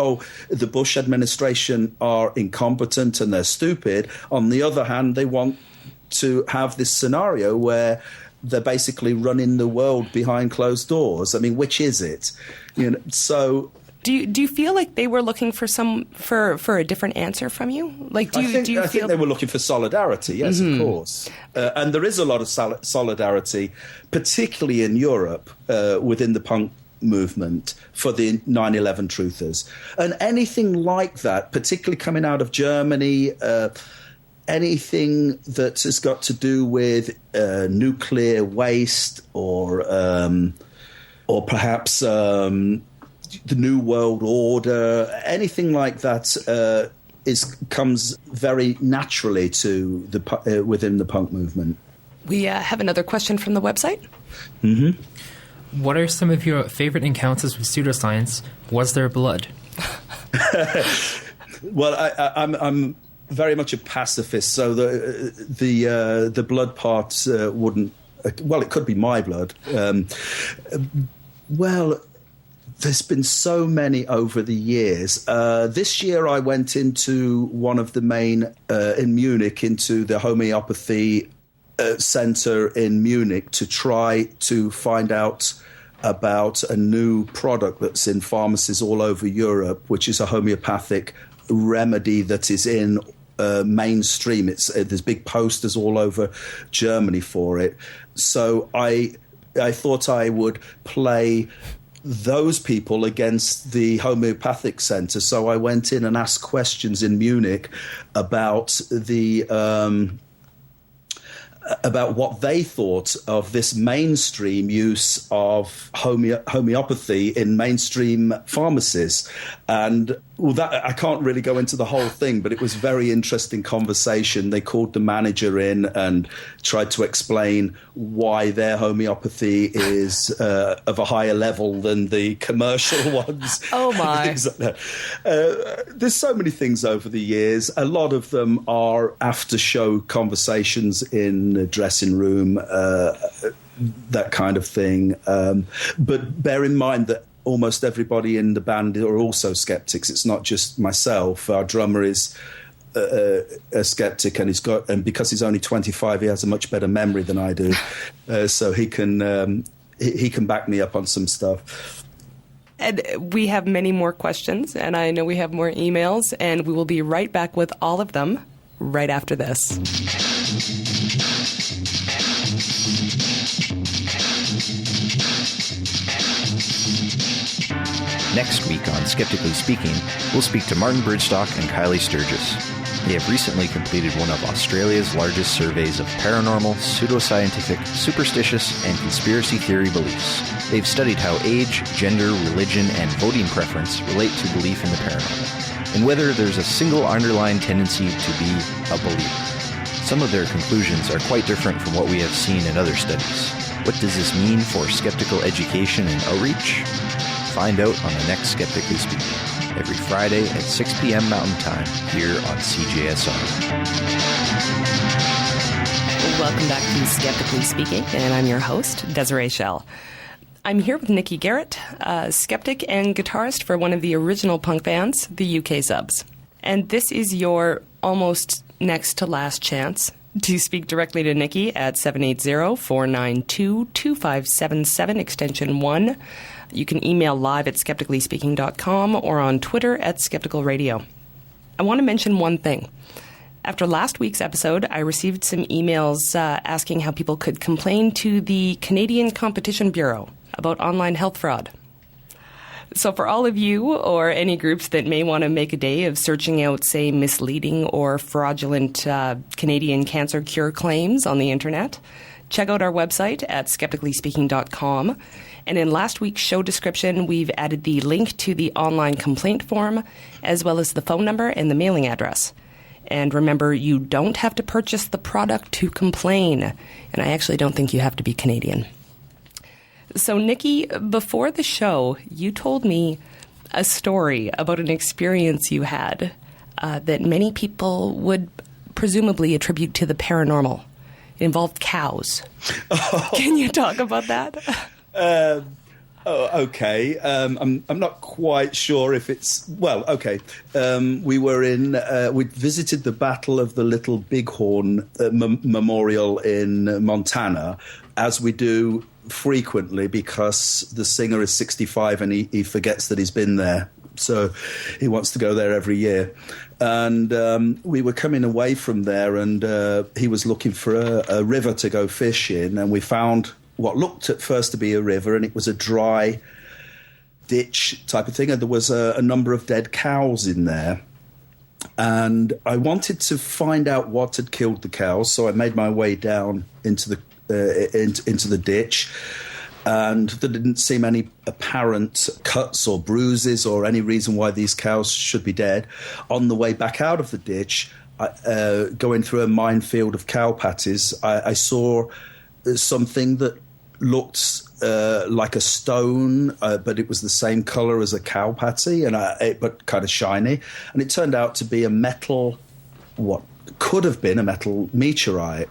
the Bush administration are incompetent and they're stupid. On the other hand, they want to have this scenario where they're basically running the world behind closed doors. I mean, which is it? So do you feel like they were looking for a different answer from you? Like, I think they were looking for solidarity. Yes, of course. And there is a lot of solidarity, particularly in Europe, within the punk movement for the 9/11 truthers. And anything like that, particularly coming out of Germany, anything that has got to do with nuclear waste or perhaps the New World Order, anything like that comes very naturally to within the punk movement. We have another question from the website. Mm-hmm. What are some of your favorite encounters with pseudoscience? Was there blood? Well, I'm very much a pacifist, so the blood part wouldn't. Well, it could be my blood. Well, there's been so many over the years. This year, I went into one of the main in Munich, into the homeopathy center in Munich, to try to find out about a new product that's in pharmacies all over Europe, which is a homeopathic remedy that is in mainstream. There's big posters all over Germany for it. So I I thought I would play those people against the homeopathic centre. So I went in and asked questions in Munich about about what they thought of this mainstream use of homeopathy in mainstream pharmacies. And that I can't really go into the whole thing, but it was a very interesting conversation. They called the manager in and tried to explain why their homeopathy is of a higher level than the commercial ones. Oh, my. Things like that. There's so many things over the years. A lot of them are after-show conversations in the dressing room, that kind of thing. But bear in mind that almost everybody in the band are also skeptics. It's not just myself. Our drummer is a skeptic, and because he's only 25, he has a much better memory than I do. So he can back me up on some stuff. And we have many more questions, and I know we have more emails, and we will be right back with all of them right after this. Next week on Skeptically Speaking, we'll speak to Martin Bridgestock and Kylie Sturgis. They have recently completed one of Australia's largest surveys of paranormal, pseudoscientific, superstitious, and conspiracy theory beliefs. They've studied how age, gender, religion, and voting preference relate to belief in the paranormal, and whether there's a single underlying tendency to be a believer. Some of their conclusions are quite different from what we have seen in other studies. What does this mean for skeptical education and outreach? Find out on the next Skeptically Speaking, every Friday at 6 p.m. Mountain Time here on CJSR. Welcome back to Skeptically Speaking, and I'm your host, Desiree Schell. I'm here with Nicky Garratt, a skeptic and guitarist for one of the original punk bands, the UK Subs. And this is your almost next to last chance to speak directly to Nicky at 780-492-2577, extension 1. You can email live at skepticallyspeaking.com or on Twitter at Skeptical Radio. I want to mention one thing. After last week's episode, I received some emails asking how people could complain to the Canadian Competition Bureau about online health fraud. So for all of you or any groups that may want to make a day of searching out, say, misleading or fraudulent Canadian cancer cure claims on the internet, check out our website at skepticallyspeaking.com. And in last week's show description, we've added the link to the online complaint form, as well as the phone number and the mailing address. And remember, you don't have to purchase the product to complain. And I actually don't think you have to be Canadian. So, Nicky, before the show, you told me a story about an experience you had that many people would presumably attribute to the paranormal. It involved cows. Oh. Can you talk about that? Okay. I'm not quite sure if it's... Well, okay. We visited the Battle of the Little Bighorn Memorial in Montana, as we do frequently because the singer is 65 and he forgets that he's been there. So he wants to go there every year. And we were coming away from there, and he was looking for a river to go fish in, and we found what looked at first to be a river, and it was a dry ditch type of thing, and there was a number of dead cows in there. And I wanted to find out what had killed the cows, so I made my way down into the ditch, and there didn't seem any apparent cuts or bruises or any reason why these cows should be dead. On the way back out of the ditch, going through a minefield of cow patties, I saw something that looked like a stone, but it was the same color as a cow patty, but kind of shiny. And it turned out to be a metal, what could have been a metal meteorite.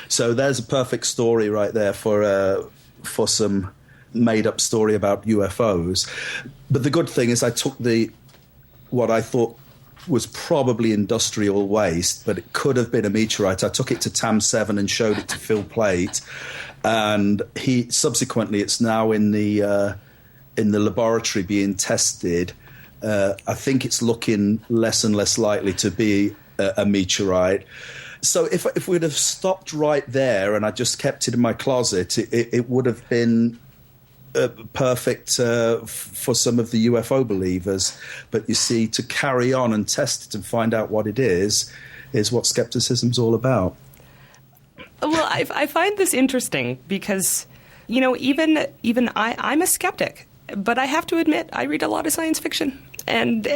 So there's a perfect story right there for some made-up story about UFOs. But the good thing is I took what I thought was probably industrial waste, but it could have been a meteorite. I took it to TAM7 and showed it to Phil Plate, and subsequently it's now in the laboratory being tested. I think it's looking less and less likely to be a meteorite. So if we'd have stopped right there and I just kept it in my closet, it would have been perfect for some of the UFO believers. But you see, to carry on and test it and find out what it is what skepticism's all about. Well, I find this interesting because, even I'm a skeptic, but I have to admit I read a lot of science fiction. And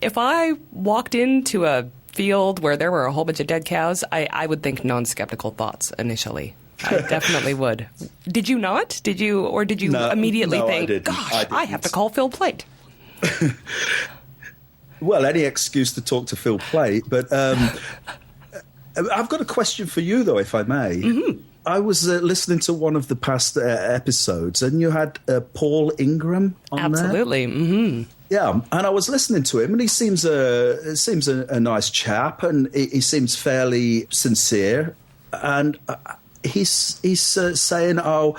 if I walked into a field where there were a whole bunch of dead cows, I would think non-skeptical thoughts initially. I definitely would. Did you not? Did you immediately think, gosh, I have to call Phil Plait? Well, any excuse to talk to Phil Plait, but I've got a question for you, though, if I may. Mm-hmm. I was listening to one of the past episodes, and you had Paul Ingram on Absolutely. there. Mm-hmm. Yeah, and I was listening to him, and he seems a nice chap, and he seems fairly sincere. And he's saying, "Oh,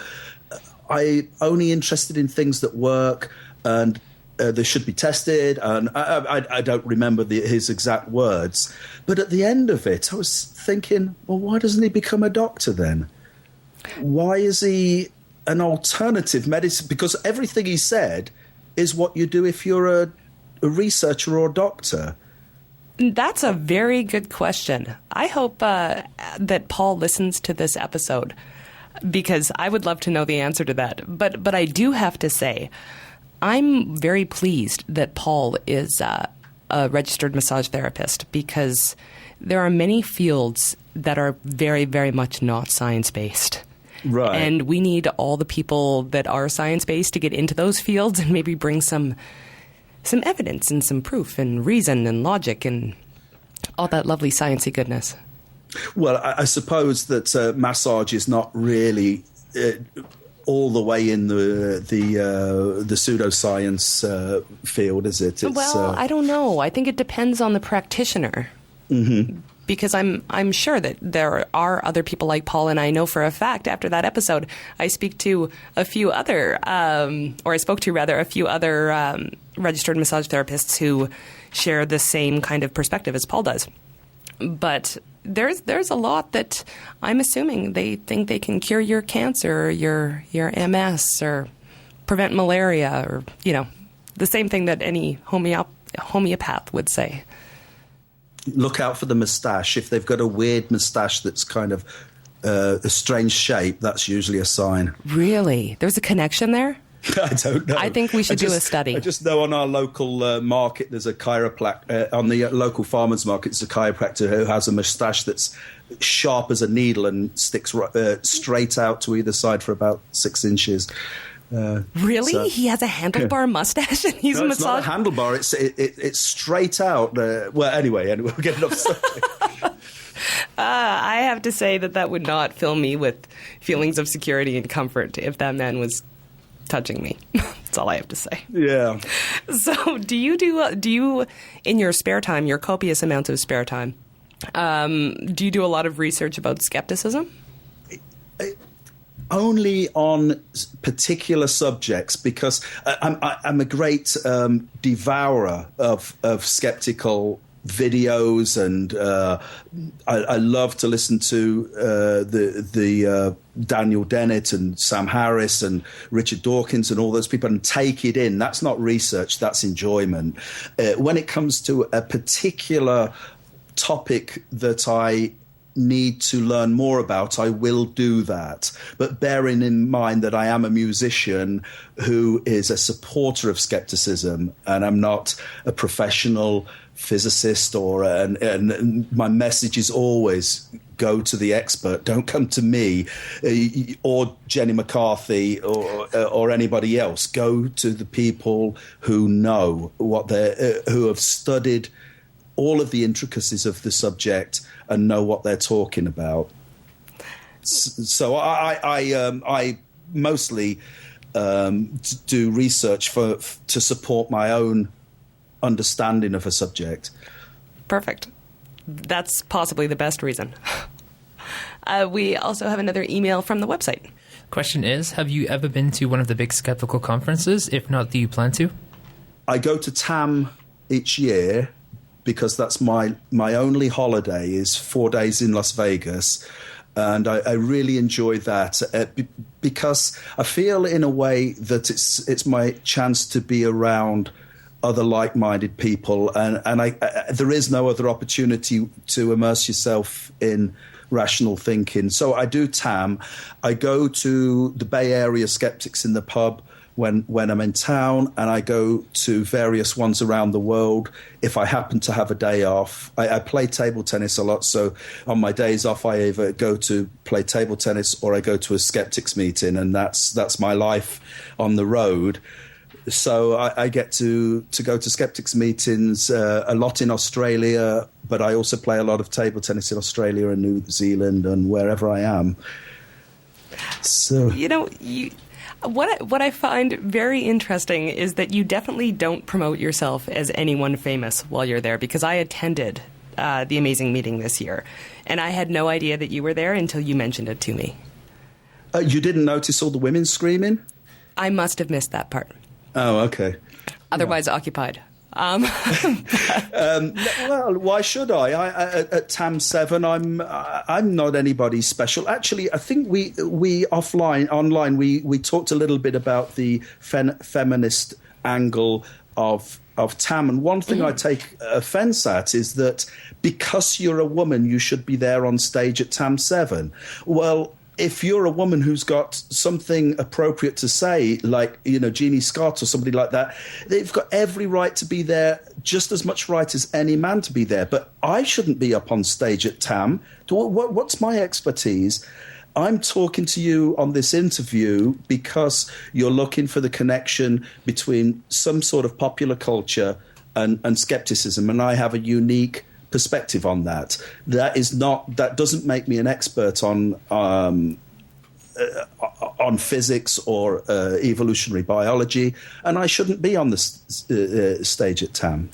I'm only interested in things that work, and they should be tested." And I don't remember his exact words, but at the end of it, I was thinking, well, why doesn't he become a doctor then? Why is he an alternative medicine? Because everything he said is what you do if you're a researcher or a doctor. That's a very good question. I hope that Paul listens to this episode, because I would love to know the answer to that. But I do have to say, I'm very pleased that Paul is a registered massage therapist, because there are many fields that are very, very much not science-based. Right. And we need all the people that are science-based to get into those fields and maybe bring some evidence and some proof and reason and logic and all that lovely sciencey goodness. Well, I suppose that massage is not really all the way in the pseudoscience field, is it? I don't know. I think it depends on the practitioner. Mm-hmm. Because I'm sure that there are other people like Paul, and I know for a fact after that episode, I spoke to a few other registered massage therapists who share the same kind of perspective as Paul does. But there's a lot that I'm assuming they think they can cure your cancer, or your MS, or prevent malaria, or the same thing that any homeopath would say. Look out for the moustache. If they've got a weird moustache that's kind of a strange shape, that's usually a sign. Really? There's a connection there? I don't know. I think we should do a study. I just know on our local market, there's a chiropractor. On the local farmers market, there's a chiropractor who has a moustache that's sharp as a needle and sticks straight out to either side for about 6 inches. Really? So, he has a handlebar mustache and he's a massage? It's not a handlebar. It's straight out. Well, anyway, we'll get enough stuff. I have to say that would not fill me with feelings of security and comfort if that man was touching me. That's all I have to say. Yeah. So do you in your spare time, your copious amounts of spare time, do you do a lot of research about skepticism? Only on particular subjects, because I'm a great devourer of skeptical videos, and I love to listen to the Daniel Dennett and Sam Harris and Richard Dawkins and all those people, and take it in. That's not research, that's enjoyment. When it comes to a particular topic that I need to learn more about, I will do that. But bearing in mind that I am a musician who is a supporter of skepticism, and I'm not a professional physicist, and my message is always go to the expert. Don't come to me or Jenny McCarthy or anybody else. Go to the people who know who have studied all of the intricacies of the subject and know what they're talking about. So I mostly do research to support my own understanding of a subject. Perfect. That's possibly the best reason. We also have another email from the website. Question is, have you ever been to one of the big skeptical conferences? If not, do you plan to? I go to TAM each year, because that's my only holiday is 4 days in Las Vegas. And I really enjoy that because I feel in a way that it's my chance to be around other like-minded people, and there is no other opportunity to immerse yourself in rational thinking. So I do TAM. I go to the Bay Area Skeptics in the pub when I'm in town, and I go to various ones around the world if I happen to have a day off. I play table tennis a lot, so on my days off I either go to play table tennis or I go to a skeptics meeting, and that's my life on the road. So I get to go to skeptics meetings a lot in Australia, but I also play a lot of table tennis in Australia and New Zealand and wherever I am. So What I find very interesting is that you definitely don't promote yourself as anyone famous while you're there, because I attended the amazing meeting this year, and I had no idea that you were there until you mentioned it to me. You didn't notice all the women screaming? I must have missed that part. Oh, okay. Otherwise occupied. Well, why should I? At TAM 7, I'm not anybody special. Actually, I think we online we talked a little bit about the feminist angle of TAM, and one thing I take offence at is that because you're a woman, you should be there on stage at TAM 7. Well, if you're a woman who's got something appropriate to say, like, Jeannie Scott or somebody like that, they've got every right to be there, just as much right as any man to be there. But I shouldn't be up on stage at TAM. What's my expertise? I'm talking to you on this interview because you're looking for the connection between some sort of popular culture and skepticism, and I have a unique perspective on that. That doesn't make me an expert on physics or evolutionary biology, and I shouldn't be on the stage at TAM.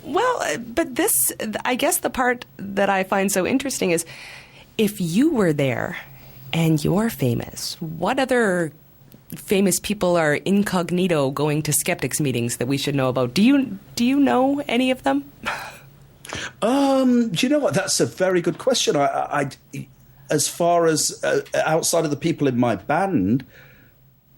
Well, but this, I guess the part that I find so interesting is, if you were there and you're famous, what other famous people are incognito going to skeptics meetings that we should know about? Do you know any of them? Do you know what? That's a very good question. I as far as outside of the people in my band,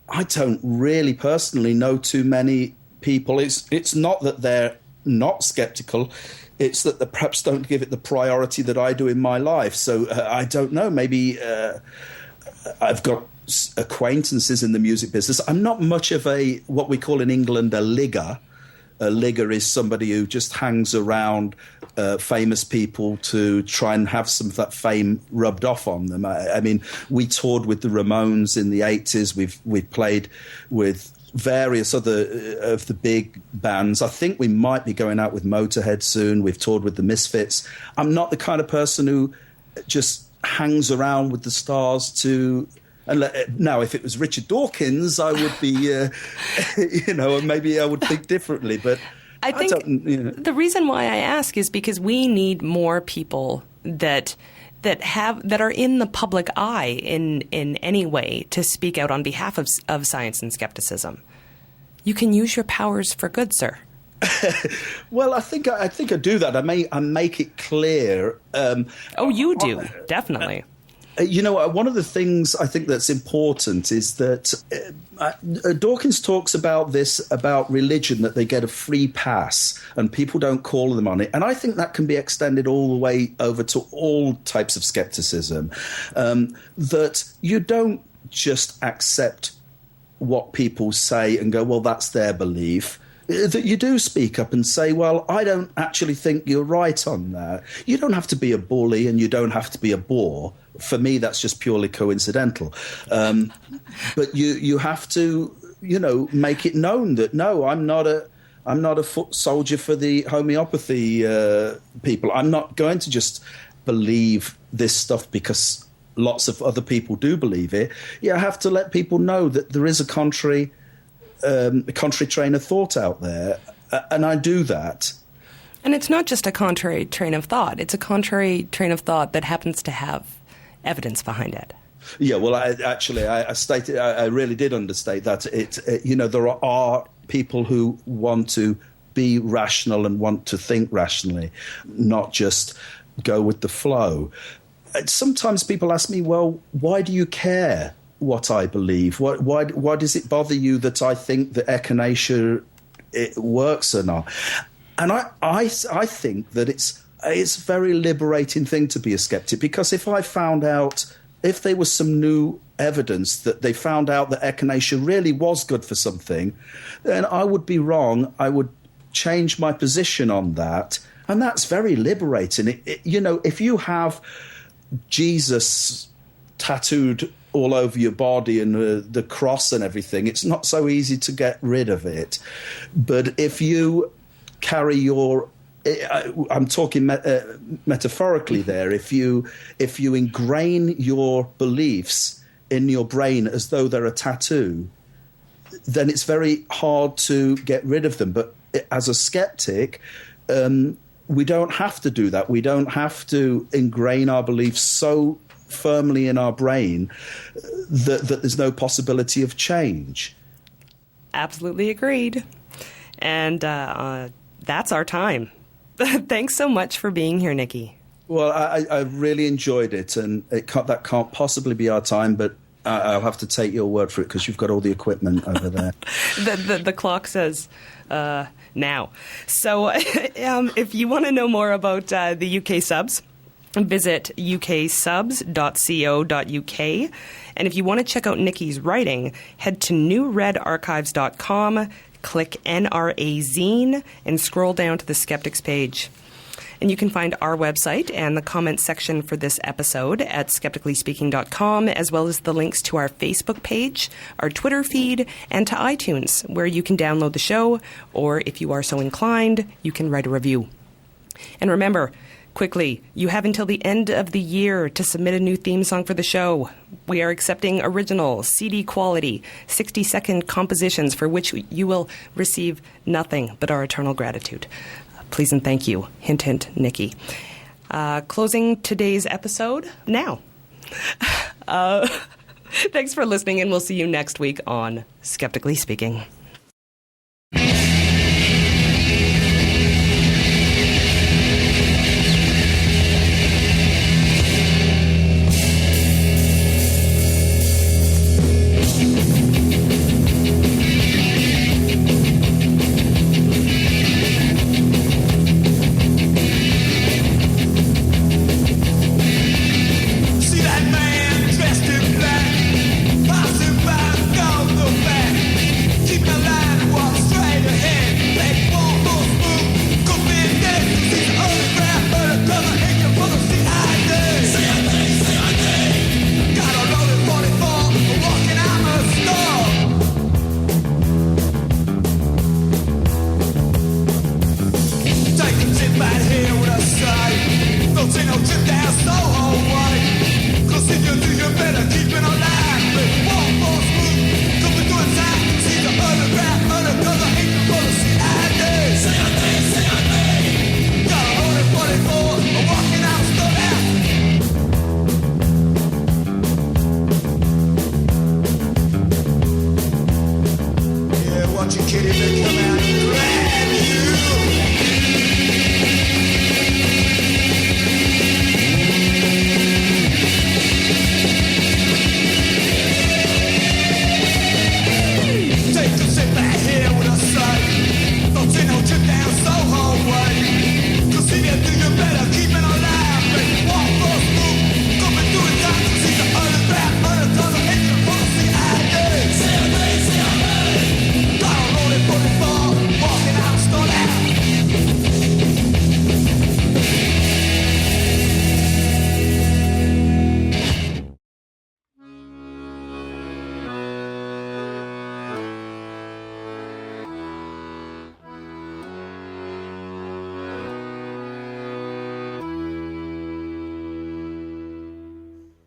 I don't really personally know too many people. It's not that they're not skeptical. It's that they perhaps don't give it the priority that I do in my life. So I don't know. Maybe I've got acquaintances in the music business. I'm not much of what we call in England a ligger. A ligger is somebody who just hangs around famous people to try and have some of that fame rubbed off on them. I mean, we toured with the Ramones in the 80s. We've played with various other of the big bands. I think we might be going out with Motorhead soon. We've toured with the Misfits. I'm not the kind of person who just hangs around with the stars to... Now, if it was Richard Dawkins, I would be, maybe I would think differently. But I think the reason why I ask is because we need more people that are in the public eye in any way to speak out on behalf of science and skepticism. You can use your powers for good, sir. Well, I think I do that. I make it clear. You do, definitely. One of the things I think that's important is that Dawkins talks about religion, that they get a free pass and people don't call them on it. And I think that can be extended all the way over to all types of skepticism, that you don't just accept what people say and go, well, that's their belief. That you do speak up and say, well, I don't actually think you're right on that. You don't have to be a bully and you don't have to be a bore. For me, that's just purely coincidental. But you have to, make it known that, no, I'm not a foot soldier for the homeopathy people. I'm not going to just believe this stuff because lots of other people do believe it. I have to let people know that there is a contrary train of thought out there, and I do that. And it's not just a contrary train of thought. It's a contrary train of thought that happens to have evidence behind it. Yeah, well, I really did understate that. There are people who want to be rational and want to think rationally, not just go with the flow. Sometimes people ask me, well, why do you care what I believe? Why does it bother you that I think that echinacea it works or not? And I think that it's a very liberating thing to be a skeptic, because if there was some new evidence that they found out that echinacea really was good for something, then I would be wrong. I would change my position on that. And that's very liberating. If you have Jesus tattooed all over your body and the cross and everything, it's not so easy to get rid of it. But if you carry I'm talking metaphorically there. If you ingrain your beliefs in your brain as though they're a tattoo, then it's very hard to get rid of them. But as a skeptic, we don't have to do that. We don't have to ingrain our beliefs so firmly in our brain that there's no possibility of change. Absolutely agreed. And that's our time. Thanks so much for being here, Nicky. Well, I really enjoyed it, and that can't possibly be our time, but I'll have to take your word for it because you've got all the equipment over there. The clock says now. So if you want to know more about the UK subs, visit uksubs.co.uk. And if you want to check out Nicky's writing, head to newredarchives.com, click NRA Zine, and scroll down to the Skeptics page. And you can find our website and the comments section for this episode at skepticallyspeaking.com, as well as the links to our Facebook page, our Twitter feed, and to iTunes, where you can download the show, or if you are so inclined, you can write a review. And remember, quickly, you have until the end of the year to submit a new theme song for the show. We are accepting original, CD quality, 60-second compositions for which you will receive nothing but our eternal gratitude. Please and thank you. Hint, hint, Nicky. Closing today's episode now. Thanks for listening, and we'll see you next week on Skeptically Speaking.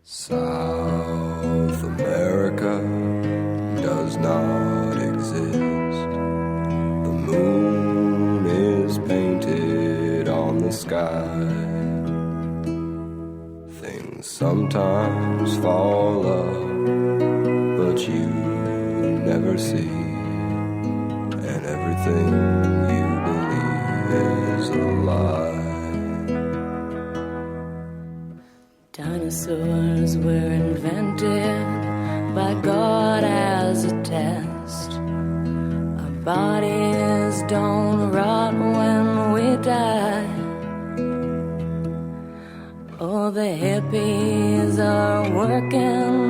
South America does not exist. The moon is painted on the sky. Things sometimes fall up, but you never see. And everything you believe is a lie. Dinosaurs were invented by God as a test. Our bodies don't rot when we die. Oh, the hippies are working